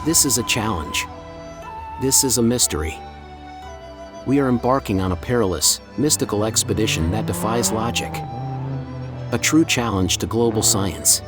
This is a challenge. This is a mystery. We are embarking on a perilous, mystical expedition that defies logic. A true challenge to global science.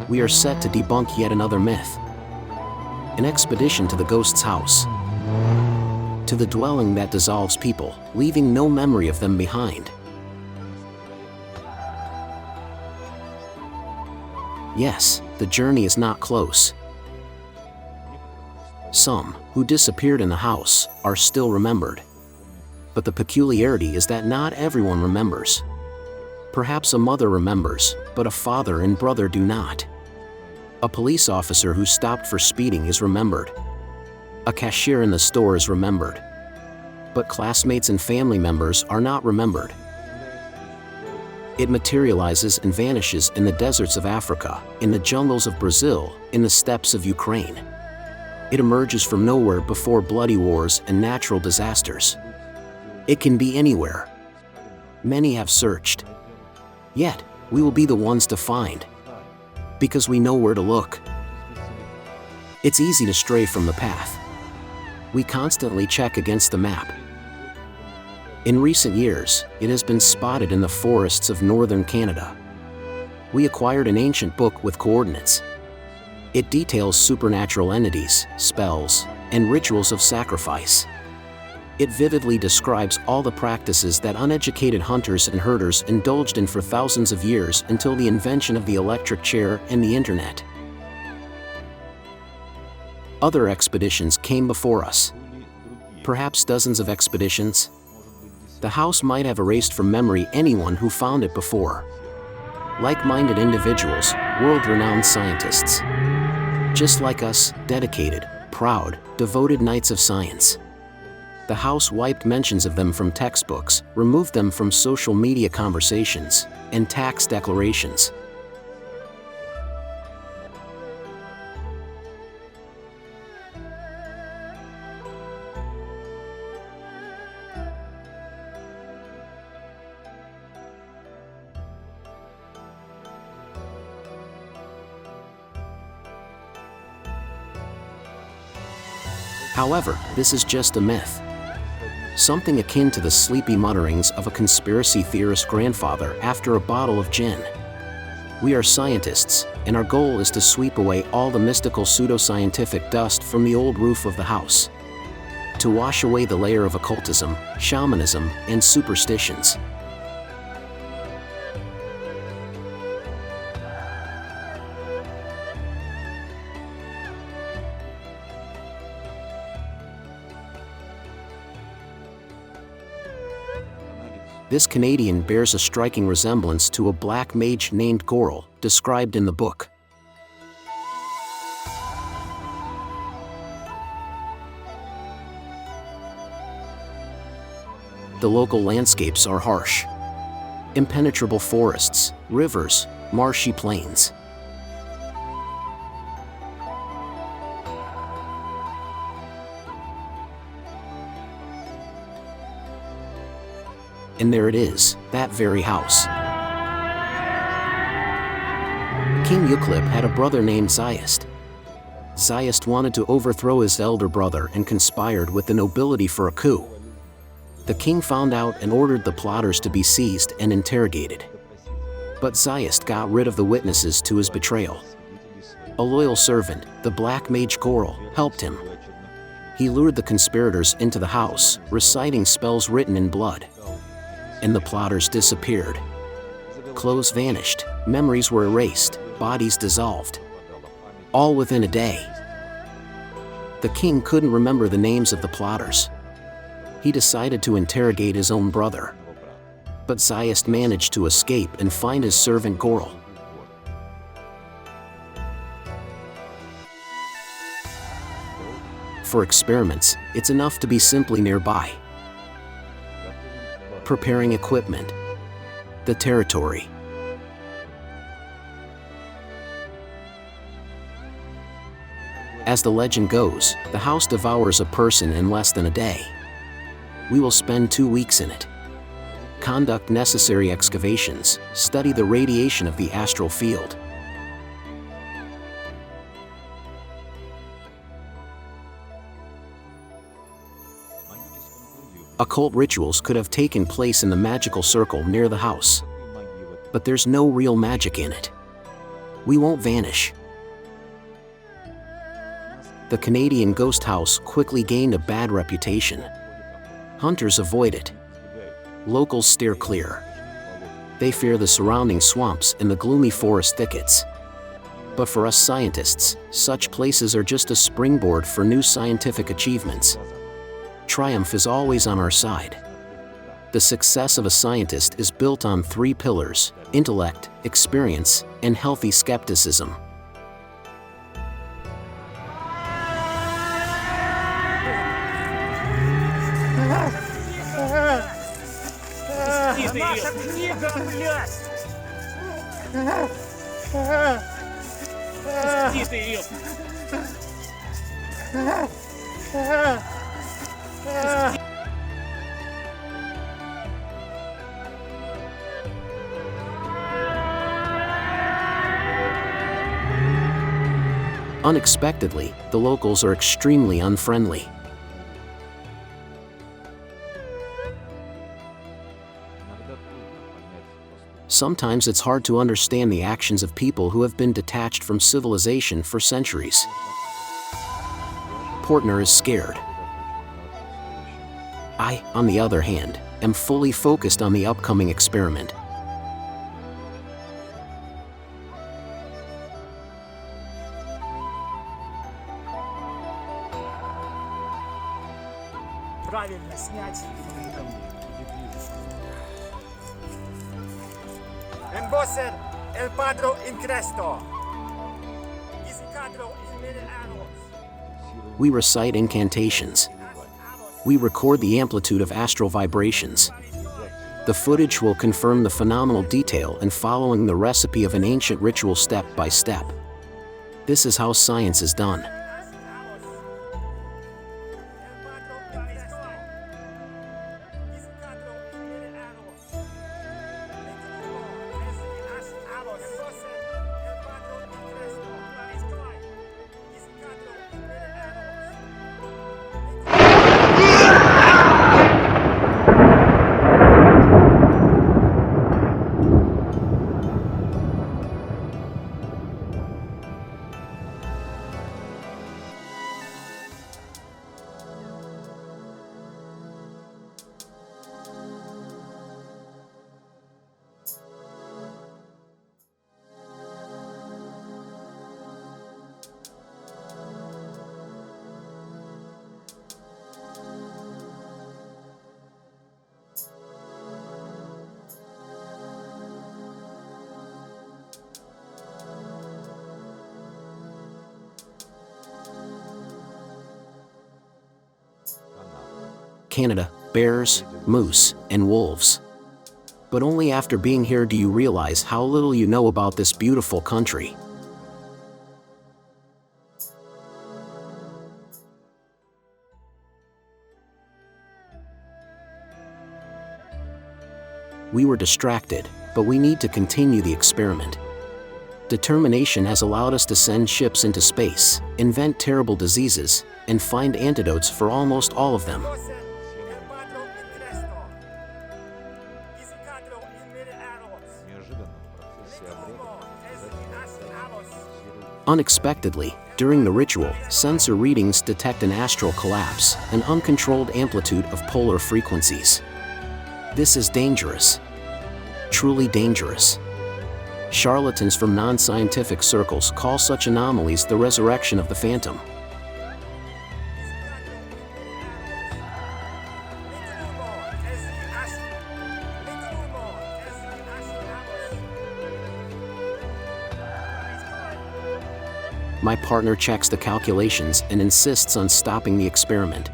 We are set to debunk yet another myth. An expedition to the ghost's house. To the dwelling that dissolves people, leaving no memory of them behind. Yes, the journey is not close. Some, who disappeared in the house, are still remembered. But the peculiarity is that not everyone remembers. Perhaps a mother remembers, but a father and brother do not. A police officer who stopped for speeding is remembered. A cashier in the store is remembered. But classmates and family members are not remembered. It materializes and vanishes in the deserts of Africa, in the jungles of Brazil, in the steppes of Ukraine. It emerges from nowhere before bloody wars and natural disasters. It can be anywhere. Many have searched. Yet, we will be the ones to find. Because we know where to look. It's easy to stray from the path. We constantly check against the map. In recent years, it has been spotted in the forests of northern Canada. We acquired an ancient book with coordinates. It details supernatural entities, spells, and rituals of sacrifice. It vividly describes all the practices that uneducated hunters and herders indulged in for thousands of years until the invention of the electric chair and the internet. Other expeditions came before us. Perhaps dozens of expeditions. The house might have erased from memory anyone who found it before. Like-minded individuals, world-renowned scientists. Just like us, dedicated, proud, devoted knights of science. The house wiped mentions of them from textbooks, removed them from social media conversations, and tax declarations. However, this is just a myth. Something akin to the sleepy mutterings of a conspiracy theorist grandfather after a bottle of gin. We are scientists, and our goal is to sweep away all the mystical pseudoscientific dust from the old roof of the house. To wash away the layer of occultism, shamanism, and superstitions. This Canadian bears a striking resemblance to a black mage named Goral, described in the book. The local landscapes are harsh. Impenetrable forests, rivers, marshy plains. And there it is, that very house. King Euclid had a brother named Zayist. Zayist wanted to overthrow his elder brother and conspired with the nobility for a coup. The king found out and ordered the plotters to be seized and interrogated. But Zayist got rid of the witnesses to his betrayal. A loyal servant, the black mage Goral, helped him. He lured the conspirators into the house, reciting spells written in blood. And the plotters disappeared. Clothes vanished, memories were erased, bodies dissolved. All within a day. The king couldn't remember the names of the plotters. He decided to interrogate his own brother. But Zayist managed to escape and find his servant Goral. For experiments, it's enough to be simply nearby. Preparing equipment. The territory. As the legend goes, the house devours a person in less than a day. We will spend 2 weeks in it. conduct necessary excavations, study the radiation of the astral field. Occult rituals could have taken place in the magical circle near the house. But there's no real magic in it. We won't vanish. The Canadian ghost house quickly gained a bad reputation. Hunters avoid it. Locals steer clear. They fear the surrounding swamps and the gloomy forest thickets. But for us scientists, such places are just a springboard for new scientific achievements. Triumph is always on our side. The success of a scientist is built on 3 pillars: intellect, experience, and healthy skepticism. Unexpectedly, the locals are extremely unfriendly. Sometimes it's hard to understand the actions of people who have been detached from civilization for centuries. Portner is scared. I, on the other hand, am fully focused on the upcoming experiment. Правильно снять. Embosser el padro in Cristo. We recite incantations. We record the amplitude of astral vibrations. The footage will confirm the phenomenal detail and following the recipe of an ancient ritual step by step. This is how science is done. Canada, bears, moose, and wolves. But only after being here do you realize how little you know about this beautiful country. We were distracted, but we need to continue the experiment. Determination has allowed us to send ships into space, invent terrible diseases, and find antidotes for almost all of them. Unexpectedly, during the ritual, sensor readings detect an astral collapse, an uncontrolled amplitude of polar frequencies. This is dangerous. Truly dangerous. Charlatans from non-scientific circles call such anomalies the resurrection of the phantom. My partner checks the calculations and insists on stopping the experiment.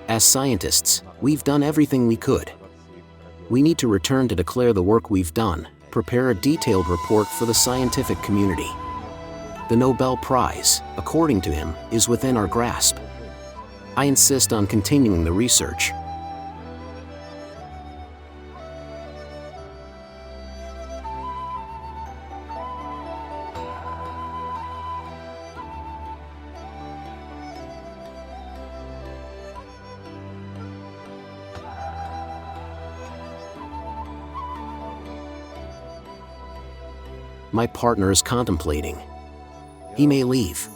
As scientists, we've done everything we could. We need to return to declare the work we've done, prepare a detailed report for the scientific community. The Nobel Prize, according to him, is within our grasp. I insist on continuing the research. My partner is contemplating. He may leave.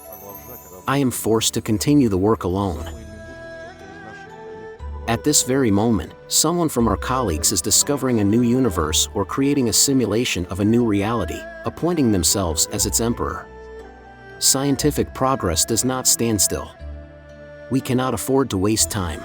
I am forced to continue the work alone. At this very moment, someone from our colleagues is discovering a new universe or creating a simulation of a new reality, appointing themselves as its emperor. Scientific progress does not stand still. We cannot afford to waste time.